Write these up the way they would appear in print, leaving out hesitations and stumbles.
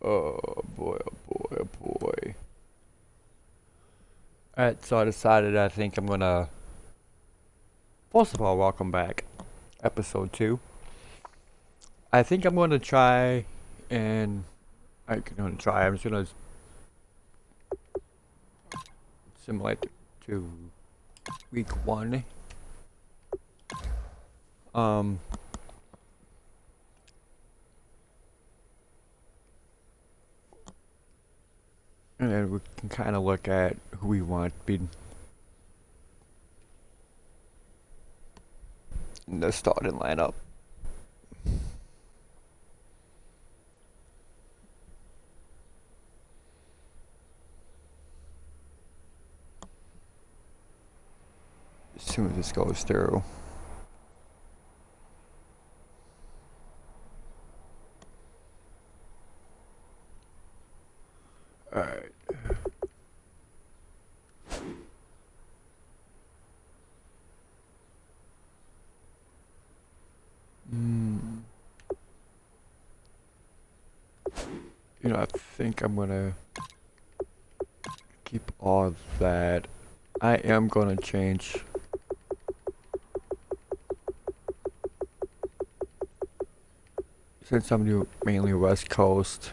Oh boy, oh boy, oh boy. Alright, so I decided I think I'm gonna... First of all, welcome back. Episode 2. I think I'm gonna try and... I'm just gonna simulate to week 1. And then we can kind of look at who we want to be in the starting lineup. As soon as this goes through. Alright. I think I'm gonna keep all of that. I am gonna change since I'm new, mainly West Coast.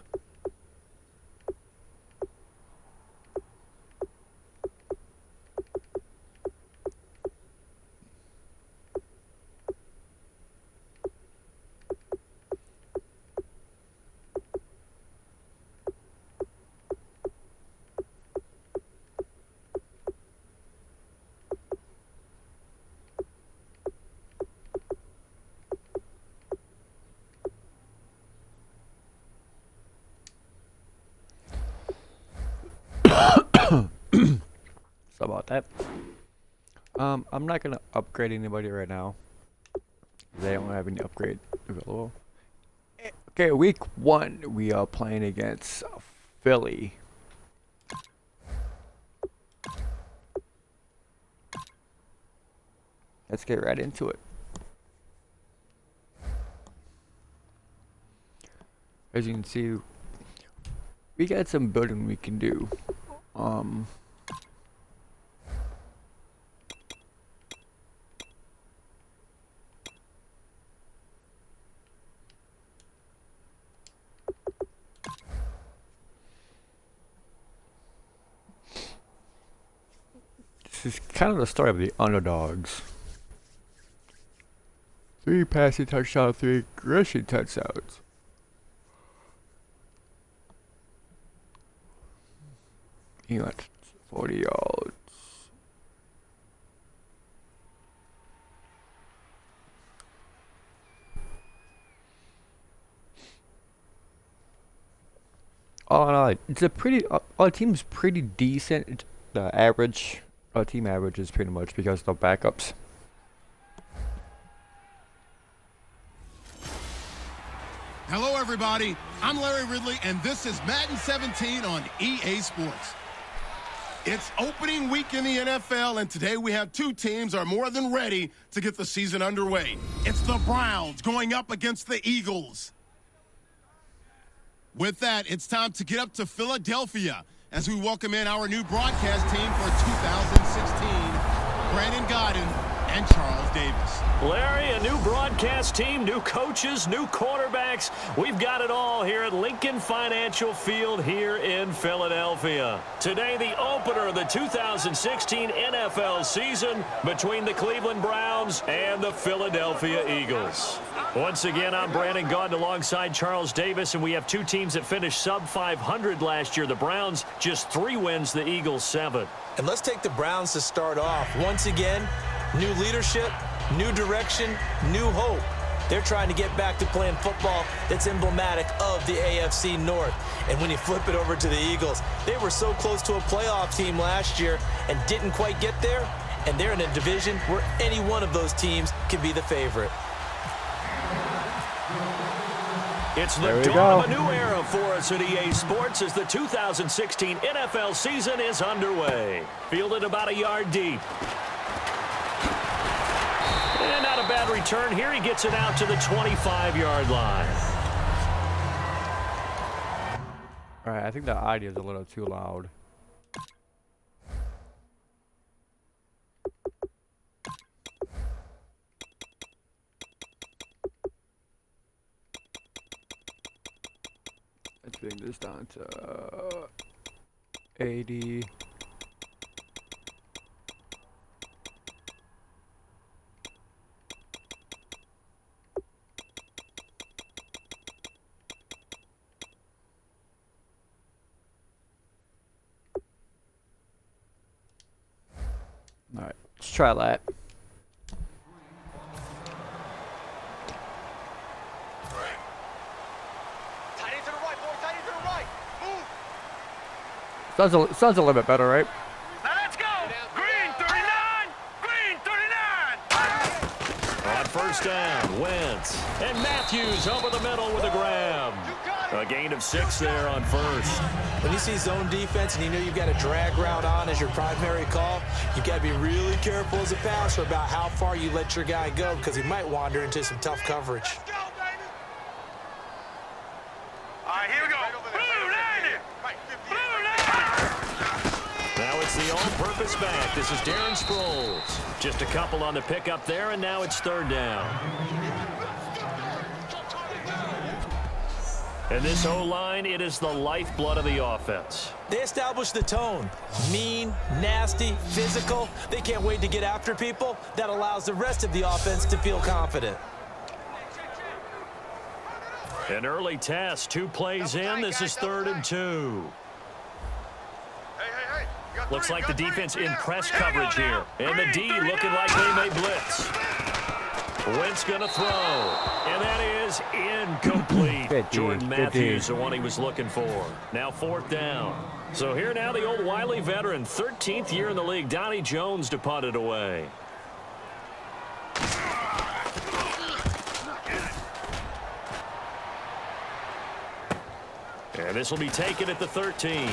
So about that. I'm not gonna upgrade anybody right now. They don't have any upgrade available. Okay, week 1 we are playing against Philly. Let's get right into it. As you can see, we got some building we can do. This is kind of the story of the underdogs. 3 passing touchdowns, 3 rushing touchdowns. He went 40 yards. All in all, it's a pretty. Our team's pretty decent. The average, our team average is pretty much because of the backups. Hello, everybody. I'm Larry Ridley, and this is Madden 17 on EA Sports. It's opening week in the NFL, and today we have 2 teams are more than ready to get the season underway. It's the Browns going up against the Eagles. With that, it's time to get up to Philadelphia as we welcome in our new broadcast team for 2016, Brandon Godden and Charles Davis. Larry, a new broadcast team, new coaches, new quarterbacks. We've got it all here at Lincoln Financial Field here in Philadelphia. Today, the opener of the 2016 NFL season between the Cleveland Browns and the Philadelphia Eagles. Once again, I'm Brandon Gaudin alongside Charles Davis, and we have 2 teams that finished sub-500 last year. The Browns just 3 wins, the Eagles 7. And let's take the Browns to start off. Once again, new leadership, new direction, new hope. They're trying to get back to playing football that's emblematic of the AFC North. And when you flip it over to the Eagles, they were so close to a playoff team last year and didn't quite get there. And they're in a division where any one of those teams can be the favorite. It's the dawn of a new era for us at EA Sports as the 2016 NFL season is underway. Fielded about a yard deep. And not a bad return here. He gets it out to the 25-yard line. Alright, I think the audio is a little too loud. Let's bring this down to 80. Alright, let's try that. Sounds a little bit better, right? Now let's go. Green 39. Green 39. On first down, Wentz. And Matthews over the middle with a grab. A gain of 6 there on first. When you see zone defense and you know you've got a drag route on as your primary call, you've got to be really careful as a passer about how far you let your guy go because he might wander into some tough coverage. All right, here we go. Blue 90. Blue 90. Now it's the all-purpose back. This is Darren Sproles. Just a couple on the pickup there, and now it's third down. And this O-line, it is the lifeblood of the offense. They establish the tone. Mean, nasty, physical. They can't wait to get after people. That allows the rest of the offense to feel confident. An early test, 2 plays in. This is 3rd and 2. Looks like the defense in press coverage here. And the D looking like they may blitz. Wentz gonna throw, and that is incomplete. Jordan Matthews, the one he was looking for. Now 4th down. So here now the old wily veteran, 13th year in the league, Donnie Jones to punt it away. And this will be taken at the 13.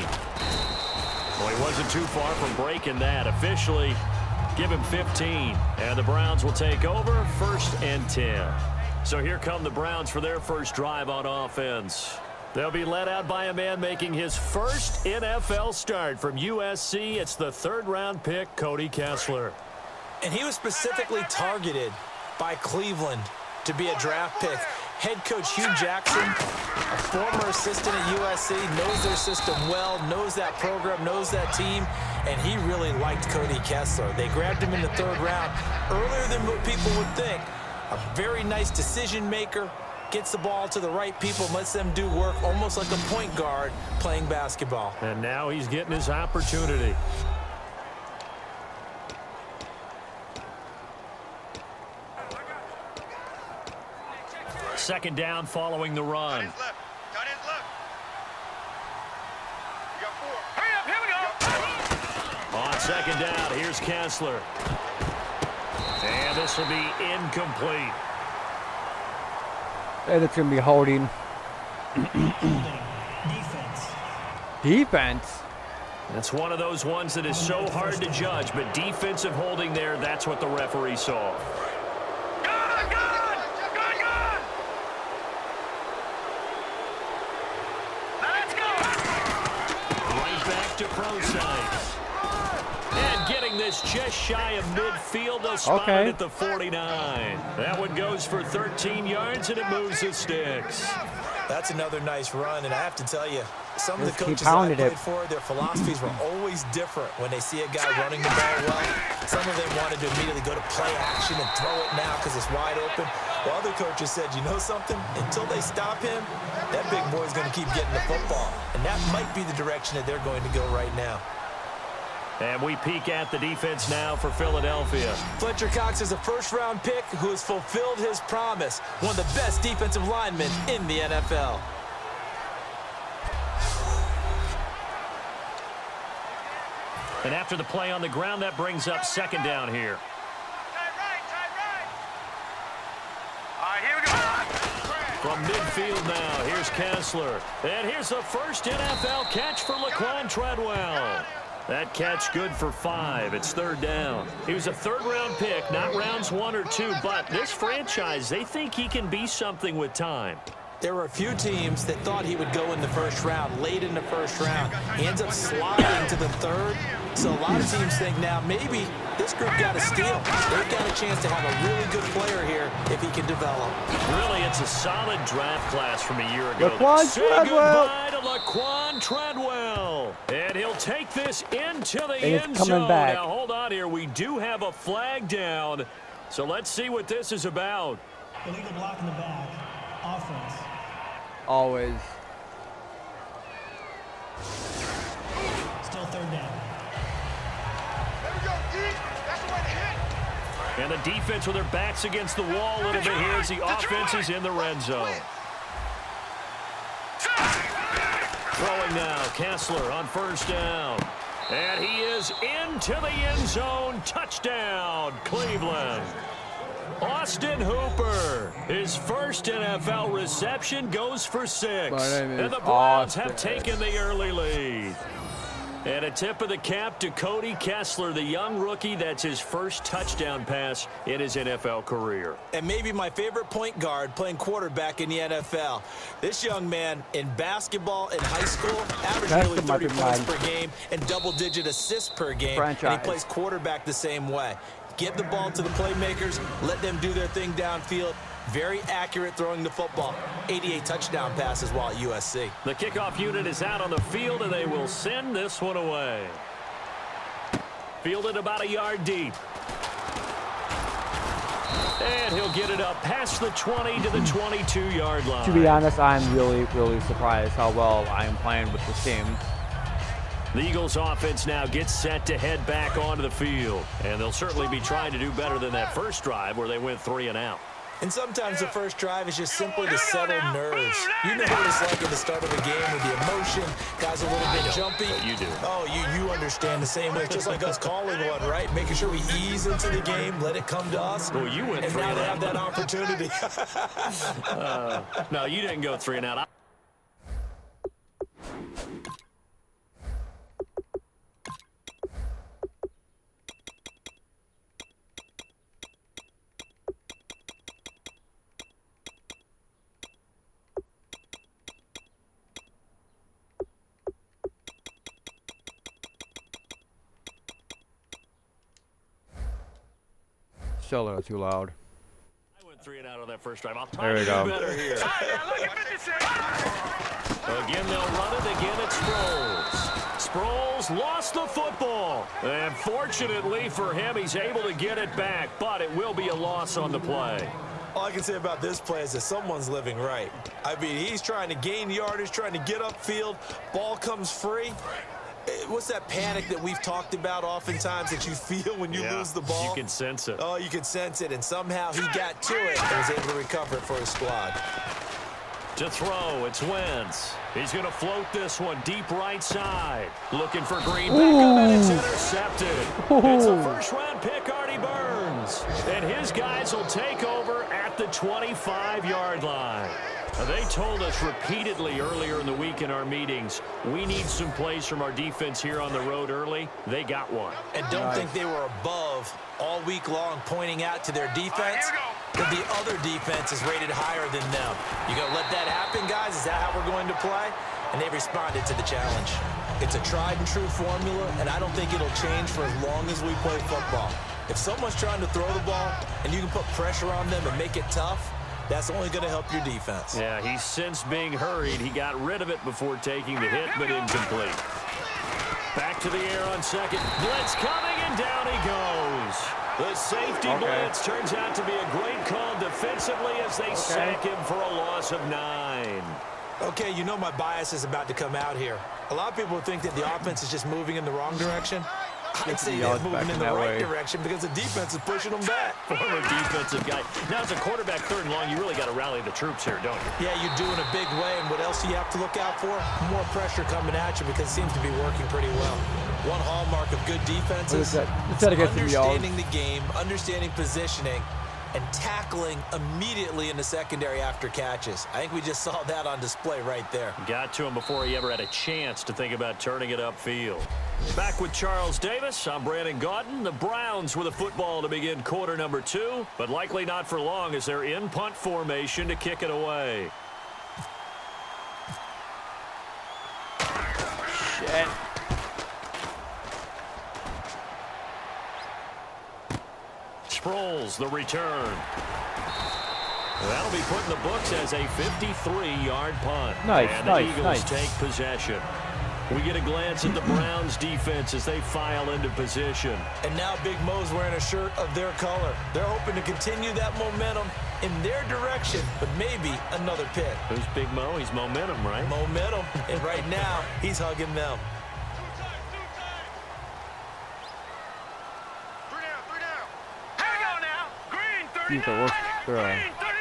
Well, he wasn't too far from breaking that. Officially, give him 15, and the Browns will take over 1st and 10. So here come the Browns for their first drive on offense. They'll be led out by a man making his first NFL start from USC. It's the 3rd-round pick, Cody Kessler. And he was specifically targeted by Cleveland to be a draft pick. Head coach Hugh Jackson, a former assistant at USC, knows their system well, knows that program, knows that team, and he really liked Cody Kessler. They grabbed him in the 3rd round earlier than what people would think. A very nice decision maker, gets the ball to the right people, lets them do work, almost like a point guard playing basketball. And now he's getting his opportunity. Second down following the run. On second down, here's Kessler. And this will be incomplete. And it's going to be holding. Defense. That's one of those ones that is so hard to judge, but defensive holding there, that's what the referee saw. To Prosite. And getting this just shy of midfield, they'll spot it at the 49. That one goes for 13 yards, and it moves the sticks. That's another nice run, and I have to tell you, some of the coaches I played for, their philosophies were always different when they see a guy running the ball well. Some of them wanted to immediately go to play action and throw it now because it's wide open. While other coaches said, you know something? Until they stop him, that big boy's going to keep getting the football. And that might be the direction that they're going to go right now. And we peek at the defense now for Philadelphia. Fletcher Cox is a first-round pick who has fulfilled his promise. One of the best defensive linemen in the NFL. And after the play on the ground, that brings up second down here. From midfield now, here's Kessler. And here's the first NFL catch for Laquan Treadwell. That catch good for 5. It's 3rd down. He was a 3rd-round pick, not rounds 1 or 2, but this franchise, they think he can be something with time. There were a few teams that thought he would go in the first round, late in the first round. He ends up sliding to the third. So a lot of teams think now maybe this group got a steal. They've got a chance to have a really good player here if he can develop. Really, it's a solid draft class from a year ago. Say goodbye to Laquan Treadwell. And he'll take this into the end zone. Back. Now, hold on here. We do have a flag down. So let's see what this is about. Illegal block in the back. Offense. Always. Still third down. And the defense with their backs against the wall a little bit here as the offense is in the red zone. Throwing now, Kessler on first down. And he is into the end zone. Touchdown, Cleveland. Austin Hooper, his first NFL reception, goes for 6. And the Browns have taken the early lead. And a tip of the cap to Cody Kessler, the young rookie. That's his first touchdown pass in his NFL career. And maybe my favorite point guard playing quarterback in the NFL. This young man in basketball in high school averaged nearly 30 points per game and double-digit assists per game. And he plays quarterback the same way. Give the ball to the playmakers. Let them do their thing downfield. Very accurate throwing the football. 88 touchdown passes while at USC. The kickoff unit is out on the field, and they will send this one away. Fielded about a yard deep. And he'll get it up past the 20 to the 22-yard line. To be honest, I'm really, really surprised how well I am playing with this team. The Eagles offense now gets set to head back onto the field. And they'll certainly be trying to do better than that first drive where they went 3 and out. And sometimes the first drive is just simply to settle nerves. You know what it's like at the start of a game with the emotion. Guys a little bit jumpy. You do. Oh, you understand the same way. It's just like us calling one, right? Making sure we ease into the game, let it come to us. Well, you went 3 and out. And now they have that opportunity. No, you didn't go 3 and out. Still a little too loud. I went 3 and out on that first drive. I'll There we go. better here. Again, they'll run it. Again, it's Sproles. Sproles lost the football. And fortunately for him, he's able to get it back. But it will be a loss on the play. All I can say about this play is that someone's living right. I mean, he's trying to gain yardage, trying to get upfield. Ball comes free. What's that panic that we've talked about oftentimes that you feel when you lose the ball? You can sense it. Oh, you can sense it, and somehow he got to it and was able to recover it for his squad. To throw, it's Wentz. He's going to float this one deep right side. Looking for Green. Back up, and it's intercepted. It's a first-round pick, Artie Burns. And his guys will take over at the 25-yard line. They told us repeatedly earlier in the week in our meetings, we need some plays from our defense here on the road early. They got one. And don't think they were above all week long pointing out to their defense that the other defense is rated higher than them. You going to let that happen, guys? Is that how we're going to play? And they responded to the challenge. It's a tried and true formula, and I don't think it'll change for as long as we play football. If someone's trying to throw the ball and you can put pressure on them and make it tough, that's only going to help your defense. Yeah, he's since being hurried. He got rid of it before taking the hit, but incomplete. Back to the air on second. Blitz coming, and down he goes. The safety blitz turns out to be a great call defensively as they sack him for a loss of 9. Okay, you know my bias is about to come out here. A lot of people think that the offense is just moving in the wrong direction. I'd say they're moving in the right direction because the defense is pushing them back. Former defensive guy. Now, as a quarterback, 3rd and long, you really got to rally the troops here, don't you? Yeah, you do in a big way. And what else do you have to look out for? More pressure coming at you because it seems to be working pretty well. One hallmark of good defenses is understanding the game, understanding positioning, and tackling immediately in the secondary after catches. I think we just saw that on display right there. Got to him before he ever had a chance to think about turning it upfield. Back with Charles Davis, I'm Brandon Gaudin. The Browns with a football to begin quarter number 2, but likely not for long as they're in punt formation to kick it away. And Sproles, the return. That'll be put in the books as a 53-yard punt. Nice, and nice, the Eagles nice. take possession. We get a glance at the Browns defense as they file into position. And now Big Mo's wearing a shirt of their color. They're hoping to continue that momentum in their direction, but maybe another pick. Who's Big Mo? He's momentum, right? Momentum, and right now, he's hugging them.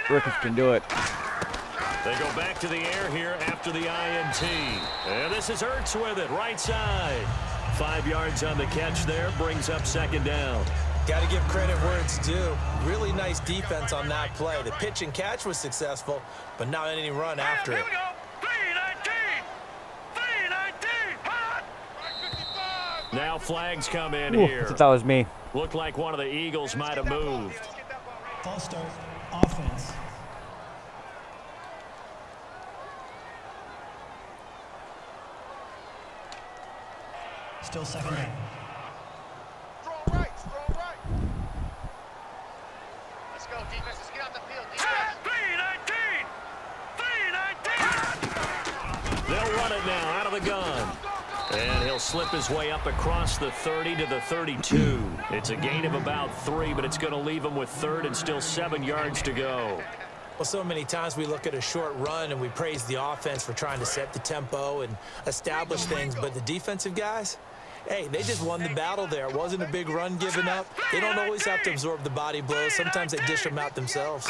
Rookies can do it. They go back to the air here after the INT. And this is Ertz with it, right side. 5 yards on the catch there, brings up second down. Got to give credit where it's due. Really nice defense on that play. The pitch and catch was successful, but not any run after it. Now flags come in Ooh, here. I thought that was me. Looked like one of the Eagles might have moved. False start. Offense. Still second down. Strong right, strong right. Let's go, defense. Let's get out the field, defense. They'll run it now out of the gun. And he'll slip his way up across the 30 to the 32. It's a gain of about 3, but it's going to leave him with third and still 7 yards to go. Well, so many times we look at a short run and we praise the offense for trying to set the tempo and establish things, but the defensive guys, hey, they just won the battle there. It wasn't a big run given up. They don't always have to absorb the body blows. Sometimes they dish them out themselves.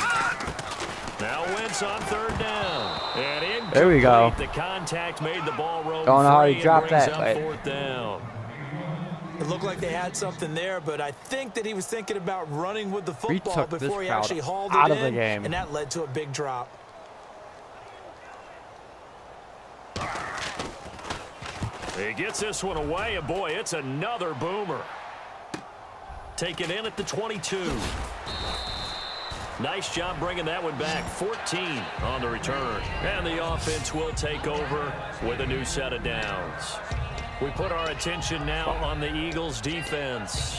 Now Wentz on third down. And incomplete. There we go. The contact made the ball roll Don't know how free he and dropped brings that, up but- fourth down. It looked like they had something there, but I think that he was thinking about running with the We football took this before he crowd actually hauled out it of the in, game. and that led to a big drop. He gets this one away, and boy, it's another boomer. Taken in at the 22. Nice job bringing that one back. 14 on the return. And the offense will take over with a new set of downs. We put our attention now on the Eagles' defense.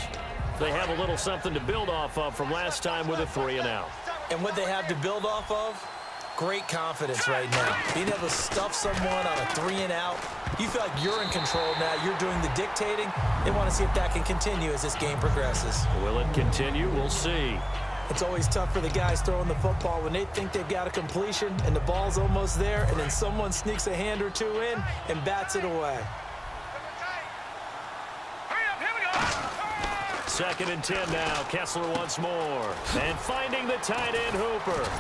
They have a little something to build off of from last time with a 3-and-out. And what they have to build off of, great confidence right now. Being able to stuff someone on a 3-and-out, you feel like you're in control now. You're doing the dictating. They want to see if that can continue as this game progresses. Will it continue? We'll see. It's always tough for the guys throwing the football when they think they've got a completion and the ball's almost there, and then someone sneaks a hand or two in and bats it away. Second and 10 now. Kessler once more. And finding the tight end Hooper.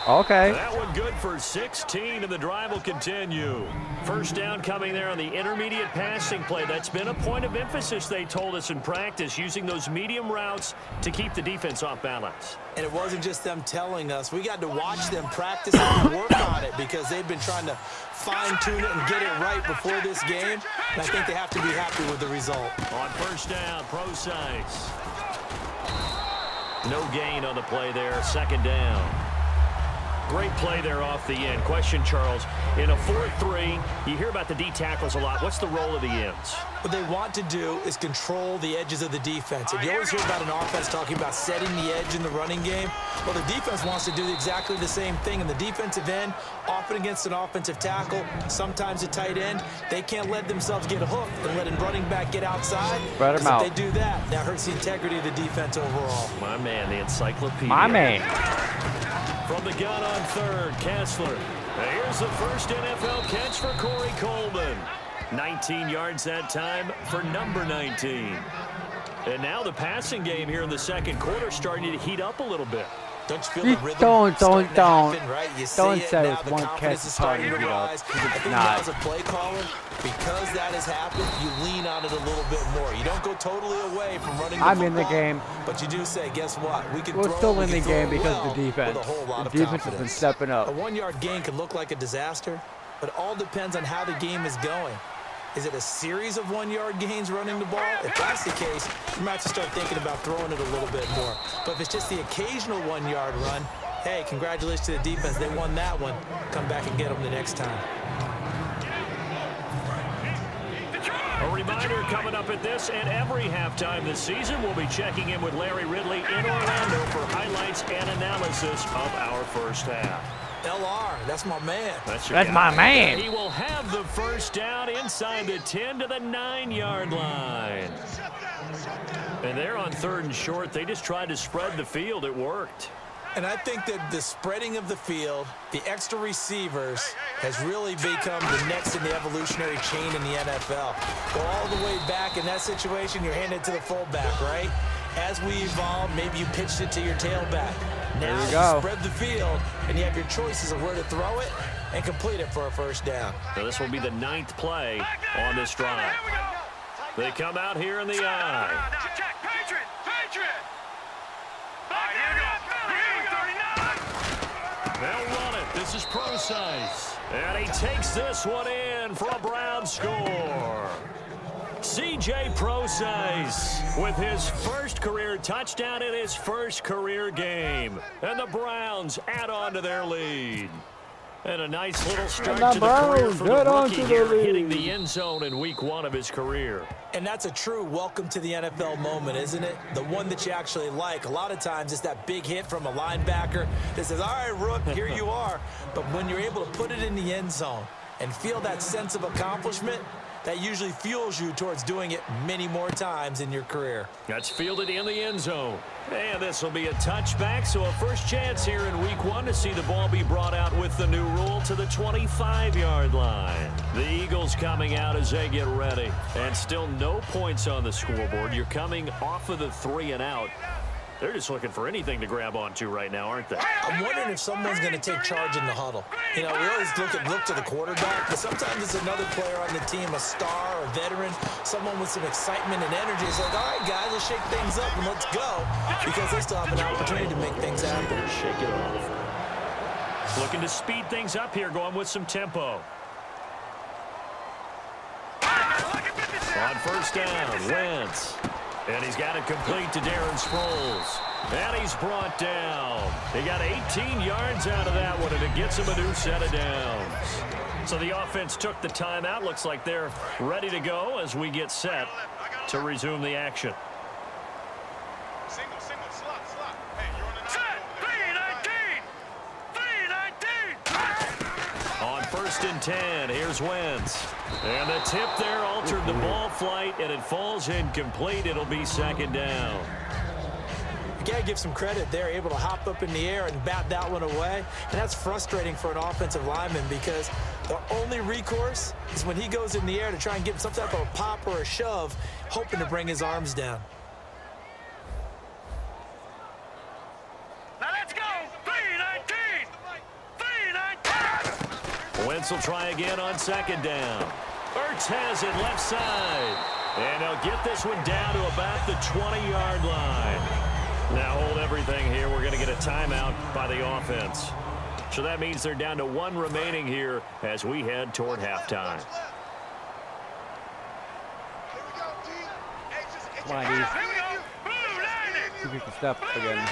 Okay. That one good for 16, and the drive will continue. First down coming there on the intermediate passing play. That's been a point of emphasis, they told us in practice, using those medium routes to keep the defense off balance. And it wasn't just them telling us. We got to watch them practice and work on it because they've been trying to fine-tune it and get it right before this game. And I think they have to be happy with the result. On first down, Procise. No gain on the play there. Second down. Great play there off the end. Question, Charles, in a 4-3, you hear about the D tackles a lot. What's the role of the ends? What they want to do is control the edges of the defense. And you always hear about an offense talking about setting the edge in the running game. Well, the defense wants to do exactly the same thing. And the defensive end, often against an offensive tackle, sometimes a tight end, they can't let themselves get hooked and let a running back get outside. Spread 'em out. If they do that, that hurts the integrity of the defense overall. My man, the encyclopedia. My man. From the gun on third, Kessler. Here's the first NFL catch for Corey Coleman. 19 yards that time for number 19. And now the passing game here in the second quarter starting to heat up a little bit. Don't you feel You the rhythm don't starting to happen, right? You see don't it say now, it's the one confidence catch is starting to target, you know, rise. because I it's think not. now as a play caller, because that has happened, you lean on it a little bit more. You don't go totally away from running the I'm football, in the game. but you do say, guess what? We can We're throw, still we in can the throw game it because well of the defense. with a whole lot The of defense has been confidence. stepping up. A 1-yard gain can look like a disaster, but it all depends on how the game is going. Is it a series of 1-yard gains running the ball? If that's the case, you might have to start thinking about throwing it a little bit more. But if it's just the occasional 1-yard run, hey, congratulations to the defense. They won that one. Come back and get them the next time. A reminder coming up at this and every halftime this season, we'll be checking in with Larry Ridley in Orlando for highlights and analysis of our first half. LR, that's my man. That's my man. He will have the first down inside the 10 to the 9-yard line. And they're on 3rd and short. They just tried to spread the field. It worked. And I think that the spreading of the field, the extra receivers, has really become the next in the evolutionary chain in the NFL. Go all the way back in that situation, you're handed to the fullback, right? As we evolve, maybe you pitched it to your tailback. Now you spread the field, and you have your choices of where to throw it and complete it for a first down. So this will be the 9th play on this drive. They come out here in the eye. They'll run it. This is Procise. And he takes this one in for a Brown score. C.J. Procise with his first career touchdown in his first career game. And the Browns add on to their lead. And a nice little start to the career for the rookie here, hitting the end zone in week 1 of his career. And that's a true welcome to the NFL moment, isn't it? The one that you actually like. A lot of times it's that big hit from a linebacker that says, all right, Rook, here you are. But when you're able to put it in the end zone and feel that sense of accomplishment, that usually fuels you towards doing it many more times in your career. That's fielded in the end zone. And this will be a touchback, so a first chance here in week 1 to see the ball be brought out with the new rule to the 25-yard line. The Eagles coming out as they get ready. And still no points on the scoreboard. You're coming off of the 3 and out. They're just looking for anything to grab onto right now, aren't they? I'm wondering if someone's going to take charge in the huddle. You know, we always look to the quarterback, but sometimes it's another player on the team, a star, a veteran, someone with some excitement and energy. It's like, all right, guys, let's shake things up and let's go, because they still have an opportunity to make things happen. Shake it off. Looking to speed things up here, going with some tempo. On first down, Wentz. And he's got it complete to Darren Sproles. And he's brought down. He got 18 yards out of that one, and it gets him a new set of downs. So the offense took the timeout. Looks like they're ready to go as we get set to resume the action. Single, slot. Hey, you're on the 319. On 1st and 10, here's Wentz. And the tip there altered the ball flight, and it falls incomplete. It'll be 2nd down. You got to give some credit. They're able to hop up in the air and bat that one away. And that's frustrating for an offensive lineman because the only recourse is when he goes in the air to try and get some type of a pop or a shove, hoping to bring his arms down. Now let's go. 319. Wentz will try again on 2nd down. Ertz has it left side. And he'll get this one down to about the 20-yard line. Now hold everything here. We're going to get a timeout by the offense. So that means they're down to 1 remaining here as we head toward halftime. Come on, dude. See if we can step again.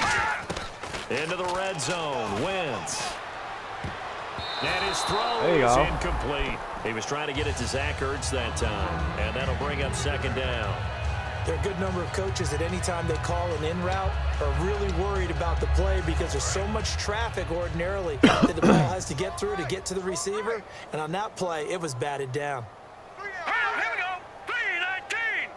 Into the red zone. Wentz. And his throw There you is go. incomplete. He was trying to get it to Zach Ertz that time. And that'll bring up 2nd down. There are a good number of coaches that any time they call an in route are really worried about the play because there's so much traffic ordinarily that the ball has to get through to get to the receiver. And on that play, it was batted down. Here we go. 319.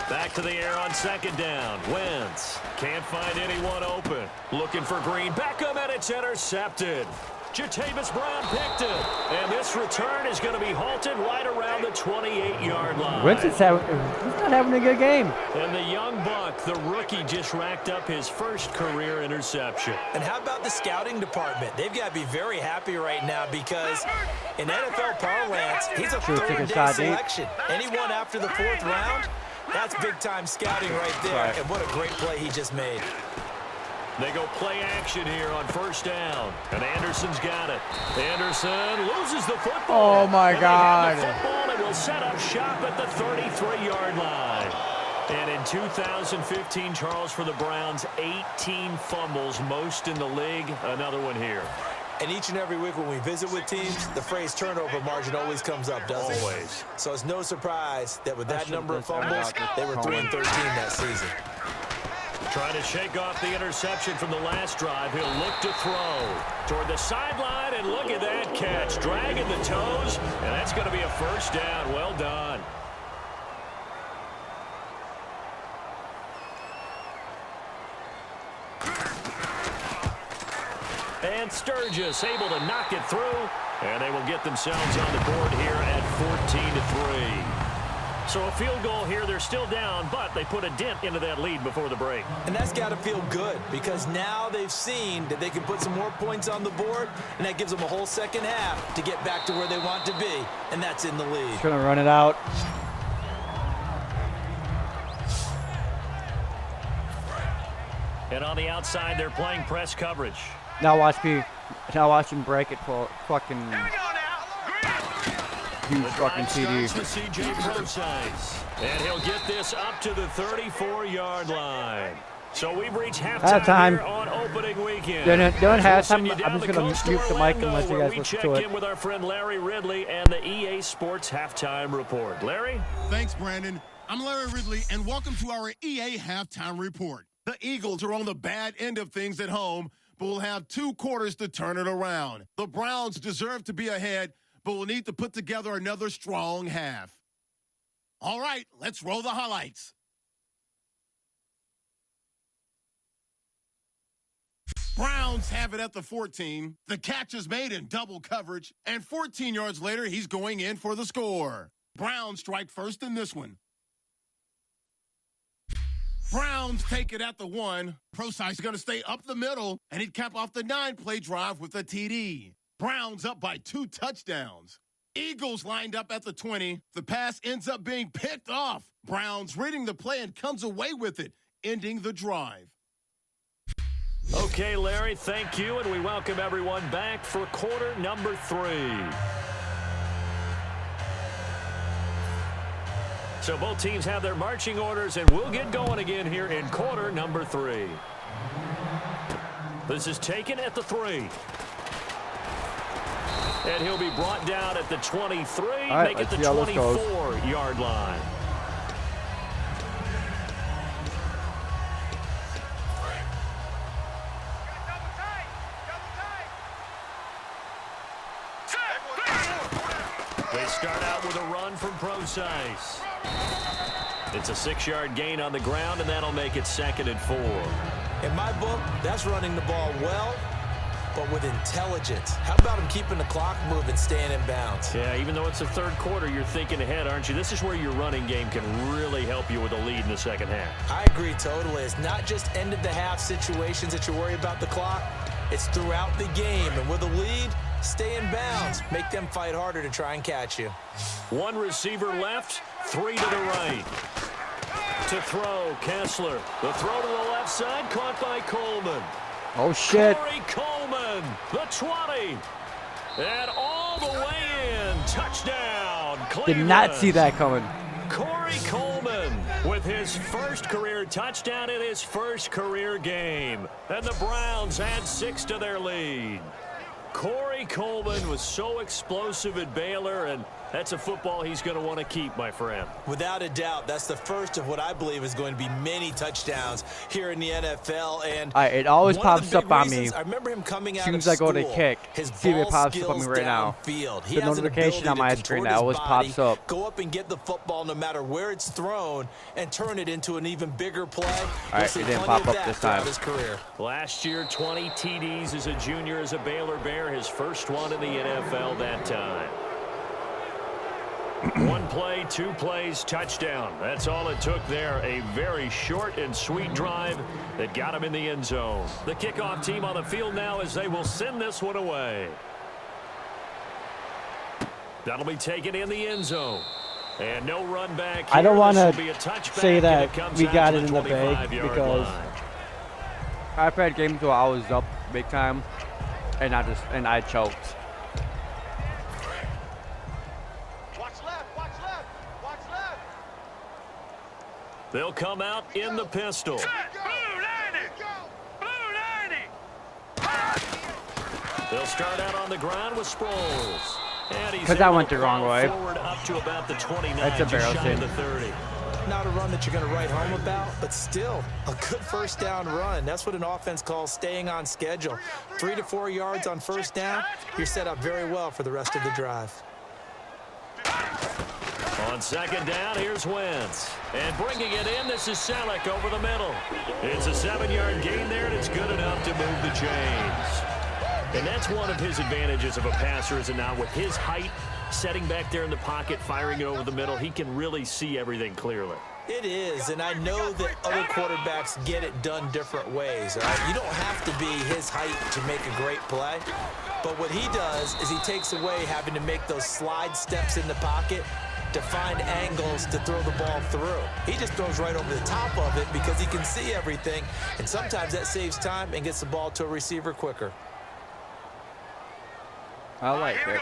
Back to the air on 2nd down. Wentz can't find anyone open. Looking for Green. Beckham, and it's intercepted. Jatavis Brown picked it. And this return is going to be halted right around the 28-yard line. Wentz he's not having a good game. And the young buck, the rookie, just racked up his first career interception. And how about the scouting department? They've got to be very happy right now because in NFL parlance, he's a third-day selection. Anyone after the 4th round, that's big-time scouting right there. And what a great play he just made. They go play action here on 1st down. And Anderson's got it. Anderson loses the football. Oh, my God. And they have the football and will set up shop at the 33-yard line. And in 2015, Charles, for the Browns, 18 fumbles, most in the league. Another one here. And each and every week when we visit with teams, the phrase turnover margin always comes up, doesn't it? Always. So it's no surprise that with that number of fumbles, they were 3-13 that season. Trying to shake off the interception from the last drive. He'll look to throw toward the sideline, and look at that catch. Dragging the toes, and that's going to be a first down. Well done. And Sturgis able to knock it through, and they will get themselves on the board here at 14-3. So a field goal here. They're still down, but they put a dent into that lead before the break. And that's got to feel good because now they've seen that they can put some more points on the board, and that gives them a whole second half to get back to where they want to be, and that's in the lead. Just gonna run it out. And on the outside, they're playing press coverage. Now watch him break it for fucking huge fucking TD. CJ Procise. And he'll get this up to the 34-yard line. So we've reached halftime here on opening weekend. During halftime, We'll I'm just going to mute the mic and let you guys listen to it. check in with our friend Larry Ridley and the EA Sports Halftime Report. Larry? Thanks, Brandon. I'm Larry Ridley, and welcome to our EA Halftime Report. The Eagles are on the bad end of things at home, but will have 2 quarters to turn it around. The Browns deserve to be ahead, but will need to put together another strong half. All right, let's roll the highlights. Browns have it at the 14. The catch is made in double coverage, and 14 yards later, he's going in for the score. Browns strike first in this one. Browns take it at the 1. Procise is going to stay up the middle, and he'd cap off the 9-play drive with a TD. Browns up by 2 touchdowns. Eagles lined up at the 20. The pass ends up being picked off. Browns reading the play and comes away with it, ending the drive. Okay, Larry, thank you, and we welcome everyone back for quarter number 3. So both teams have their marching orders, and we'll get going again here in quarter number 3. This is taken at the 3. And he'll be brought down at the 23, right, make it the 24-yard line. They start out with a run from Procise. It's a 6-yard gain on the ground, and that'll make it 2nd and 4. In my book, that's running the ball well, but with intelligence. How about him keeping the clock moving, staying in bounds? Yeah, even though it's the 3rd quarter, you're thinking ahead, aren't you? This is where your running game can really help you with a lead in the 2nd half. I agree totally. It's not just end-of-the-half situations that you worry about the clock. It's throughout the game. And with a lead, stay in bounds. Make them fight harder to try and catch you. 1 receiver left, 3 to the right. To throw, Kessler. The throw to the left side, caught by Coleman. Oh, shit. Corey Coleman, the 20. And all the way in. Touchdown, Cleveland. Did not see that coming. Corey Coleman with his first career touchdown in his first career game. And the Browns add 6 to their lead. Corey Coleman was so explosive at Baylor, and that's a football he's going to want to keep, my friend. Without a doubt, that's the first of what I believe is going to be many touchdowns here in the NFL. And it always pops up on me. I remember him coming out As soon of as I go to school, kick, his see if it ball pops up on me skills right now. downfield. He The has an notification ability on my to screen contort that his always body, pops up. go up and get the football no matter where it's thrown and turn it into an even bigger play. All right, it didn't pop up this time. His career. Last year, 20 TDs as a junior as a Baylor Bear, his first one in the NFL that time. 1 play, 2 plays, touchdown. That's all it took there. A very short and sweet drive that got him in the end zone. The kickoff team on the field now as they will send this one away. That'll be taken in the end zone. And no run back here. I don't want to to say that we got it in the bag because I've had games where I was up big time and I choked. They'll come out in the pistol. They'll start out on the ground with Sproles. Because I went the wrong way. Forward up to about the 29, That's just shy embarrassing. of the 30. Not a run that you're going to write home about, but still a good first down run. That's what an offense calls staying on schedule. 3 to 4 yards on first down, you're set up very well for the rest of the drive. On second down, here's Wentz. And bringing it in, this is Selleck over the middle. It's a 7-yard gain there, and it's good enough to move the chains. And that's one of his advantages of a passer, is it not? With his height, setting back there in the pocket, firing it over the middle, he can really see everything clearly. It is, and I know that other quarterbacks get it done different ways. All right? You don't have to be his height to make a great play. But what he does is he takes away having to make those slide steps in the pocket to find angles to throw the ball through. He just throws right over the top of it because he can see everything, and sometimes that saves time and gets the ball to a receiver quicker. I like it.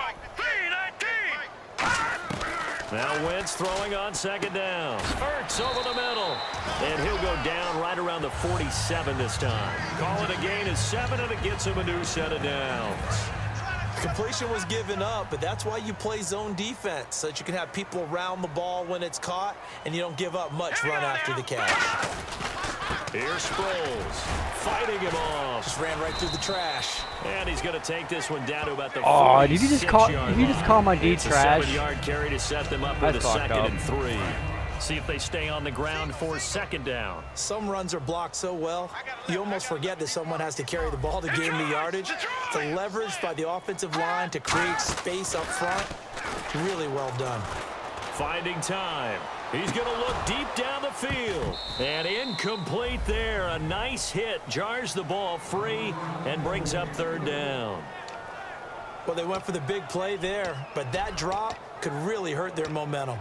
Now Wentz throwing on second down. Hurts over the middle. And he'll go down right around the 47 this time. Call it a gain of 7, and it gets him a new set of downs. Completion was given up, but that's why you play zone defense, so that you can have people around the ball when it's caught, and you don't give up much run after the catch. Here's Sproles fighting him off. Just ran right through the trash. And he's going to take this one down to about the Oh, did you just call? 46-yard Did you just line. call my D It's trash? a 7-yard carry to set them up with a That's fucked second up. and 3. See if they stay on the ground for second down. Some runs are blocked so well, you almost forget that someone has to carry the ball to gain the yardage. The leverage by the offensive line to create space up front, really well done. Finding time. He's going to look deep down the field. And incomplete there. A nice hit. Jars the ball free and brings up third down. Well, they went for the big play there, but that drop could really hurt their momentum.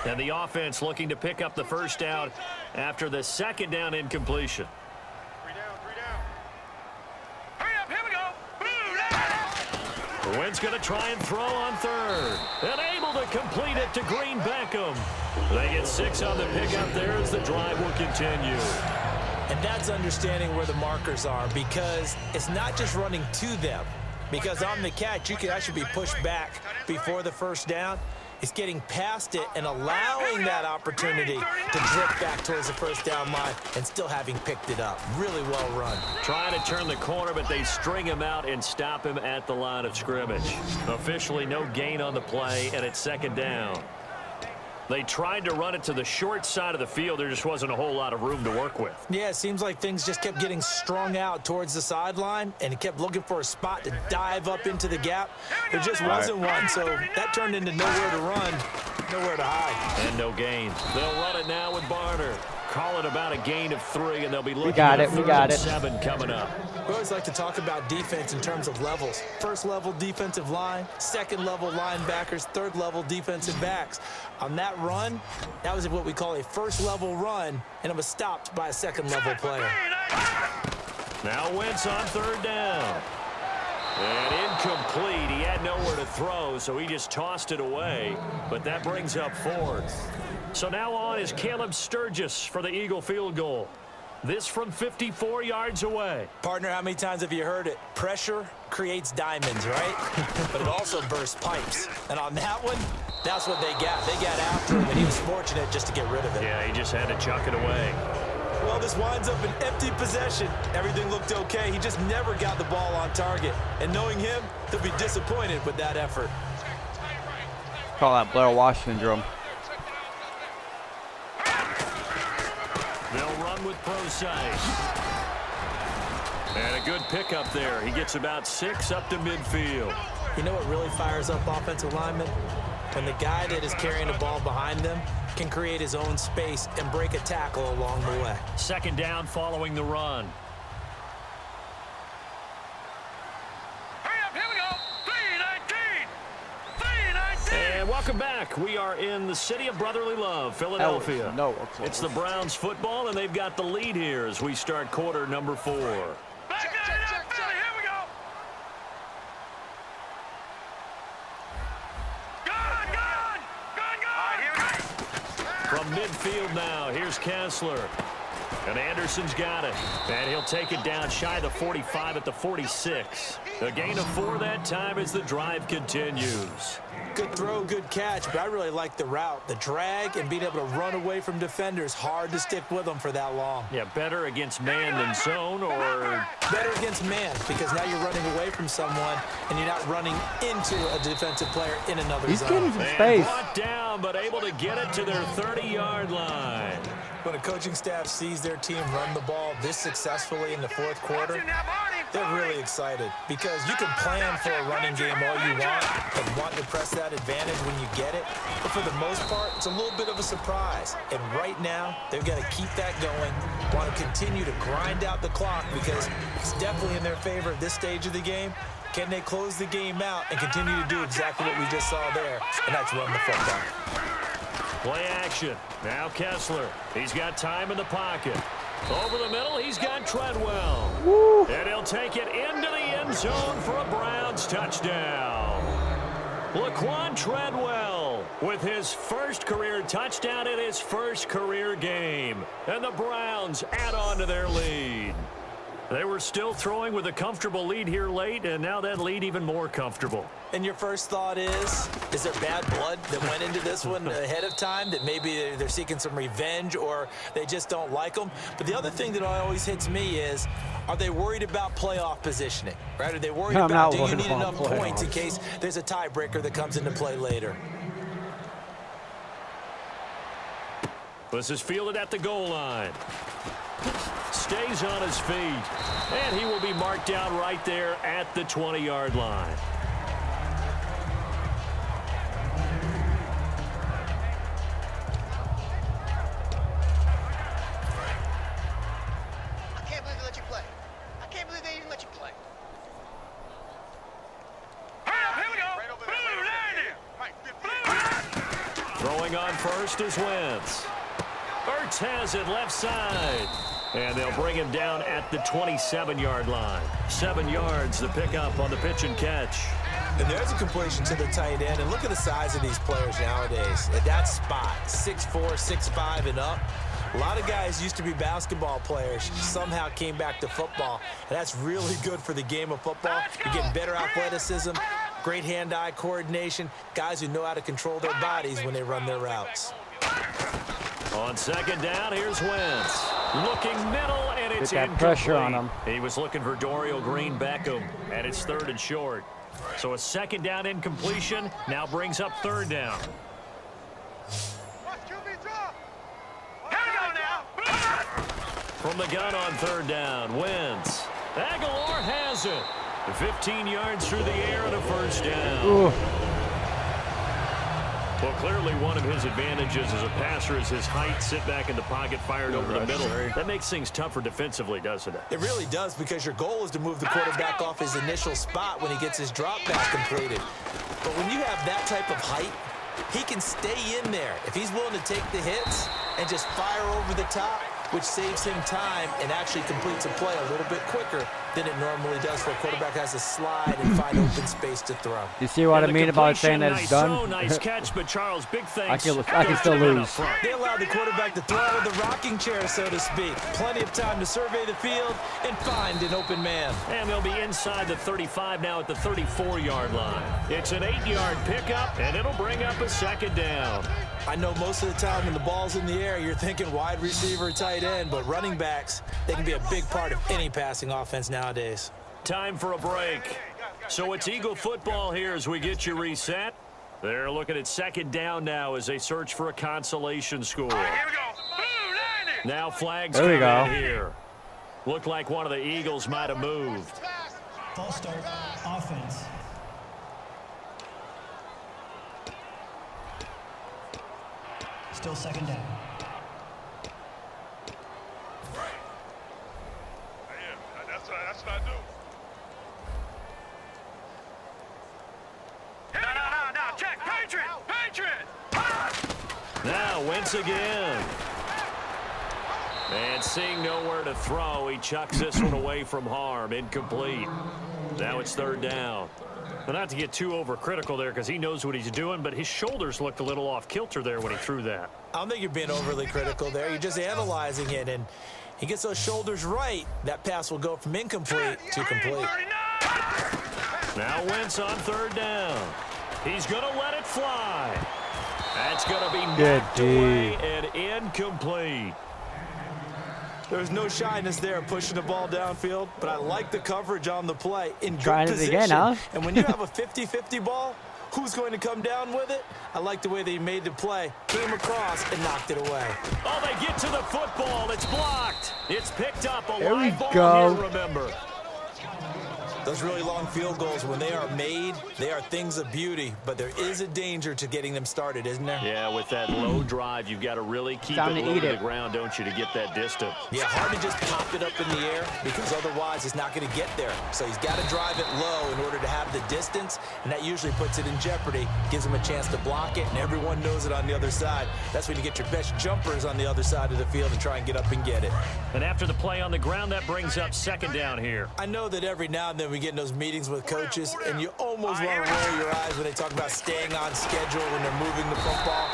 And the offense looking to pick up the first down after the second down incompletion. 3 down. Hurry up, here we go. Wentz going to try and throw on third. And able to complete it to Green Beckham. They get 6 on the pickup there as the drive will continue. And that's understanding where the markers are, because it's not just running to them. Because on the catch, you can actually be pushed back before the first down. It's getting past it and allowing that opportunity to drift back towards the first down line and still having picked it up. Really well run. Trying to turn the corner, but they string him out and stop him at the line of scrimmage. Officially no gain on the play, and it's second down. They tried to run it to the short side of the field. There just wasn't a whole lot of room to work with. Yeah, it seems like things just kept getting strung out towards the sideline, and he kept looking for a spot to dive up into the gap. There just wasn't one, so that turned into nowhere to run, nowhere to hide. And no gain. They'll run it now with Barner. Call it about a gain of 3, and they'll be looking got at it, we third got and it. 7 coming up. We always like to talk about defense in terms of levels. First level defensive line, second level linebackers, third level defensive backs. On that run, that was what we call a first level run, and it was stopped by a second level player. Now Wentz on third down. And incomplete. He had nowhere to throw, so he just tossed it away. But that brings up fourth. So now on is Caleb Sturgis for the Eagle field goal. This from 54 yards away. Partner, how many times have you heard it? Pressure creates diamonds, right? But it also bursts pipes. And on that one, that's what they got. They got after him, and he was fortunate just to get rid of it. Yeah, he just had to chuck it away. Well, this winds up an empty possession. Everything looked okay. He just never got the ball on target. And knowing him, he'll be disappointed with that effort. Call that Blair Walsh syndrome. They'll run with Prosite. And a good pickup there. He gets about 6 up to midfield. You know what really fires up offensive linemen? When the guy that is carrying the ball behind them can create his own space and break a tackle along the way. Second down following the run. Hurry up, here we go. 3-19. And welcome back. We are in the city of brotherly love, Philadelphia. No, It's the Browns football, and they've got the lead here as we start quarter number 4. Back it up, Philly, here we go. Gone. All right, here we go. From midfield now, here's Kessler. And Anderson's got it. And he'll take it down shy of the 45 at the 46. A gain of 4 that time as the drive continues. Good throw, good catch, but I really like the route. The drag and being able to run away from defenders, hard to stick with them for that long. Yeah, better against man than zone, or better against man, because now you're running away from someone and you're not running into a defensive player in another He's zone. getting some and space. brought down, but able to get it to their 30-yard line. When a coaching staff sees their team run the ball this successfully in the fourth quarter, they're really excited, because you can plan for a running game all you want and want to press that advantage when you get it. But for the most part, it's a little bit of a surprise. And right now, they've got to keep that going, want to continue to grind out the clock, because it's definitely in their favor at this stage of the game. Can they close the game out and continue to do exactly what we just saw there, and that's run the football. Play action. Now Kessler. He's got time in the pocket. Over the middle, he's got Treadwell. Woo. And he'll take it into the end zone for a Browns touchdown. Laquan Treadwell with his first career touchdown in his first career game. And the Browns add on to their lead. They were still throwing with a comfortable lead here late, and now that lead even more comfortable. And your first thought is there bad blood that went into this one ahead of time, that maybe they're seeking some revenge or they just don't like them? But the other thing that always hits me is, are they worried about playoff positioning, right? Are they worried about, do you need enough points in case there's a tiebreaker that comes into play later? This is fielded at the goal line. Stays on his feet, and he will be marked down right there at the 20-yard line. I can't believe they let you play. I can't believe they even let you play. Here we go. Right over there. Mike, 15. Throwing on first is Wentz. Ertz has it left side. And they'll bring him down at the 27-yard line. 7 yards the pickup on the pitch and catch. And there's a completion to the tight end. And look at the size of these players nowadays. At that spot, 6'4", 6'5", and up. A lot of guys used to be basketball players, somehow came back to football. And that's really good for the game of football. You're getting better athleticism, great hand-eye coordination, guys who know how to control their bodies when they run their routes. On second down, here's Wentz. Looking middle, and it's Get that incomplete. pressure on him. He was looking for Dorial Green-Beckham, and it's 3rd and short. So a second down incompletion now brings up 3rd down. Watch QB drop. Here we go now. From the gun on 3rd down, Wentz. Aguilar has it. 15 yards through the air and a first down. Ooh. Well, clearly one of his advantages as a passer is his height. Sit back in the pocket, fired over the middle. That makes things tougher defensively, doesn't it? It really does, because your goal is to move the quarterback off his initial spot when he gets his drop back completed. But when you have that type of height, he can stay in there. If he's willing to take the hits and just fire over the top, which saves him time and actually completes a play a little bit quicker than it normally does, where a quarterback has to slide and find open space to throw. You see what I mean about saying that it's done? So nice catch, but Charles, big thanks. I can still lose. They allowed the quarterback to throw out of the rocking chair, so to speak. Plenty of time to survey the field and find an open man. And they'll be inside the 35 now at the 34-yard line. It's an 8-yard pickup, and it'll bring up a second down. I know most of the time when the ball's in the air, you're thinking wide receiver, tight end, but running backs, they can be a big part of any passing offense nowadays. Time for a break. So it's Eagle football here as we get you reset. They're looking at second down now as they search for a consolation score. Here we go. Now flags There we coming go. here. Looked like one of the Eagles might have moved. False start. Offense. Still second down. That's what I do. No, check. Patriot. Now Wentz again. And seeing nowhere to throw, he chucks this one away from harm. Incomplete. Now it's 3rd down. Well, not to get too overcritical there because he knows what he's doing, but his shoulders looked a little off kilter there when he threw that. I don't think you're being overly critical there. You're just analyzing it, and he gets those shoulders right. That pass will go from incomplete to complete. Now Wentz on third down. He's going to let it fly. That's going to be knocked away and incomplete. There's no shyness there pushing the ball downfield, but I like the coverage on the play in good Trying it position. again, huh? And when you have a 50-50 ball, who's going to come down with it? I like the way they made the play, came across, and knocked it away. Oh, they get to the football. It's blocked. It's picked up. A There we live ball go. here, remember. Those really long field goals, when they are made, they are things of beauty, but there is a danger to getting them started, isn't there? Yeah, with that low drive, you've got to really keep Time it to low eat to the it. ground, don't you, to get that distance. Yeah, hard to just pop it up in the air because otherwise it's not going to get there. So he's got to drive it low in order to have the distance, and that usually puts it in jeopardy, gives him a chance to block it, and everyone knows it on the other side. That's when you get your best jumpers on the other side of the field and try and get up and get it. And after the play on the ground, that brings up second down here. I know that every now and then we get in those meetings with coaches, and you almost want to roll your eyes when they talk about staying on schedule when they're moving the football.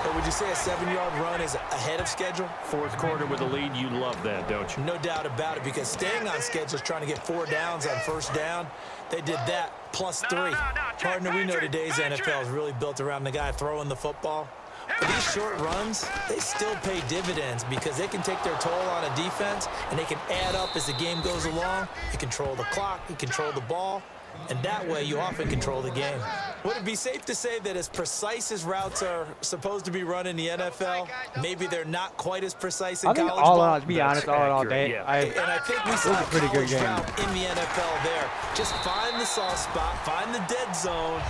But would you say a 7-yard run is ahead of schedule? Fourth quarter with a lead, you love that, don't you? No doubt about it, because staying on schedule is trying to get 4 downs on first down. They did that plus 3. Partner, we know today's NFL is really built around the guy throwing the football. But these short runs, they still pay dividends because they can take their toll on a defense, and they can add up as the game goes along. You control the clock, you control the ball, and that way you often control the game. Would it be safe to say that as precise as routes are supposed to be run in the NFL, maybe they're not quite as precise in I think college all ball? out, to be honest, all day. yeah. And I think we saw was a pretty good college game. route in the NFL there. Just find the soft spot, find the dead zone,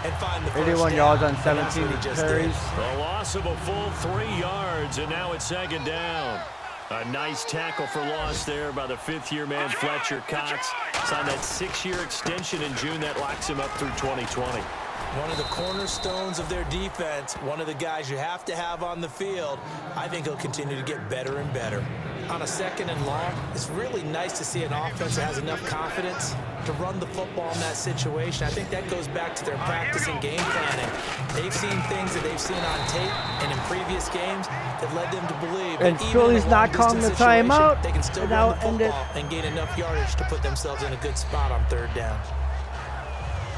and find the first 81 down. yards on And that's 17 what he just did. carries. A loss of a full 3 yards, and now it's second down. A nice tackle for loss there by the fifth-year man, Fletcher Cox. Signed that 6-year extension in June. That locks him up through 2020. One of the cornerstones of their defense, one of the guys you have to have on the field. I think he'll continue to get better and better. On a second and long, it's really nice to see an offense that has enough confidence to run the football in that situation. I think that goes back to their practice and game planning. They've seen things that they've seen on tape and in previous games that led them to believe And that even Philly's in a not calling the long-distance situation, timeout, they can still and run now the end it. football and gain enough yardage to put themselves in a good spot on third down.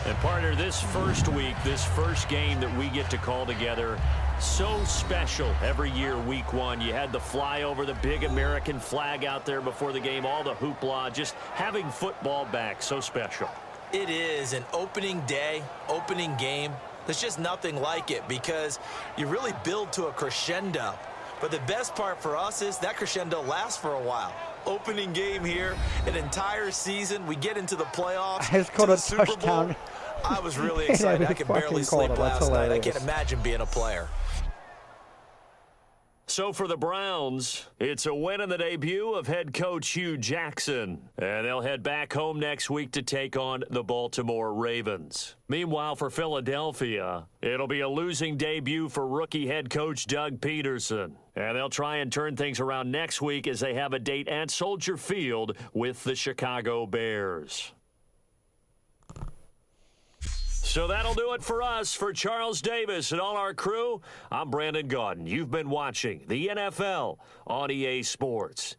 And partner, this first week, this first game that we get to call together, so special every year, week 1. You had the flyover, the big American flag out there before the game, all the hoopla, just having football back, so special. It is an opening day, opening game. There's just nothing like it because you really build to a crescendo. But the best part for us is that crescendo lasts for a while. Opening game here, an entire season. We get into the playoffs. I just called to a the Super Bowl. touchdown. I was really And I excited. I just could barely fucking sleep called it. That's last night. I hilarious. can't imagine being a player. So for the Browns, it's a win in the debut of head coach Hugh Jackson. And they'll head back home next week to take on the Baltimore Ravens. Meanwhile, for Philadelphia, it'll be a losing debut for rookie head coach Doug Peterson. And they'll try and turn things around next week as they have a date at Soldier Field with the Chicago Bears. So that'll do it for us. For Charles Davis and all our crew, I'm Brandon Gaudin. You've been watching the NFL on EA Sports.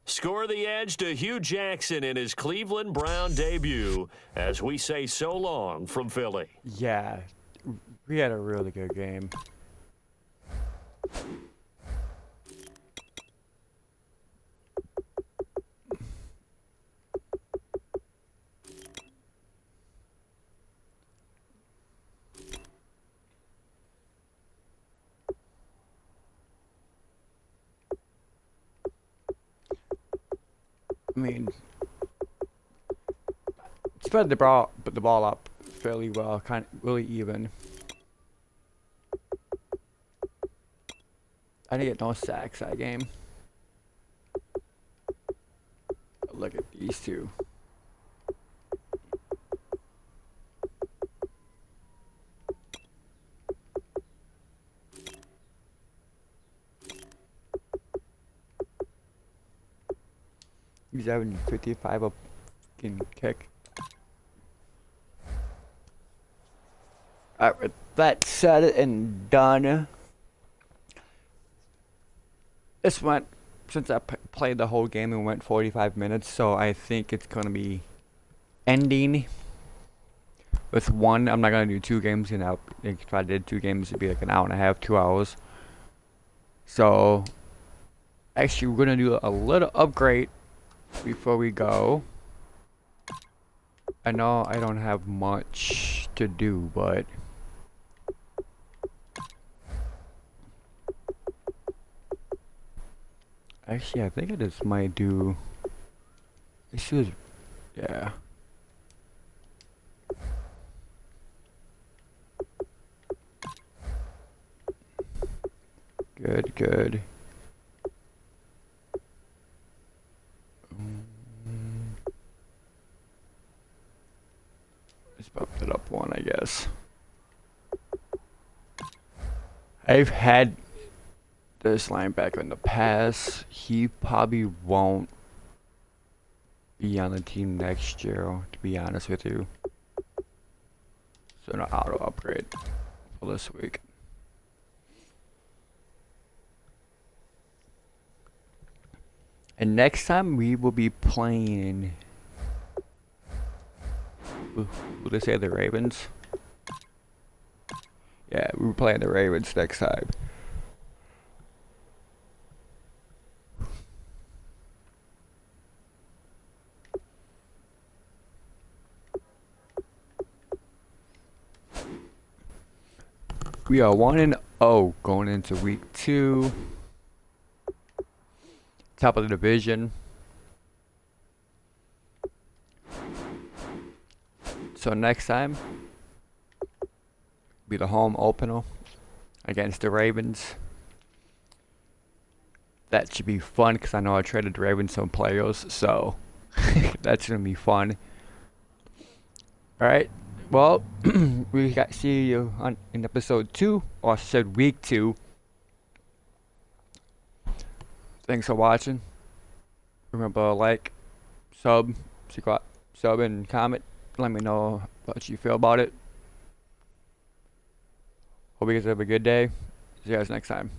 Score the edge to Hugh Jackson in his Cleveland Brown debut as we say so long from Philly. Yeah, we had a really good game. I mean, spread the ball up fairly well, kind of really even. I didn't get no sacks that game. Look at these two. He's having 55 up in kick. Alright, with that said and done, this went, since I played the whole game, it went 45 minutes, so I think it's going to be ending with one. I'm not going to do 2 games, you know, if I did 2 games, it'd be like an hour and a half, 2 hours. So, actually, we're going to do a little upgrade before we go. I know I don't have much to do, but actually, I think I just might do. This is, yeah. Good, good. Let's bump it up one, I guess. I've had this linebacker in the past. He probably won't be on the team next year, to be honest with you. So, no auto upgrade for this week. And next time we will be playing. Who they say, the Ravens? Yeah, we were playing the Ravens next time. We are 1-0 going into week 2. Top of the division. So next time be the home opener against the Ravens. That should be fun because I know I traded the Ravens some players, so that's gonna be fun. All right. Well, we got see you in episode 2, or I said week 2. Thanks for watching. Remember to like, sub, and comment. Let me know what you feel about it. Hope you guys have a good day. See you guys next time.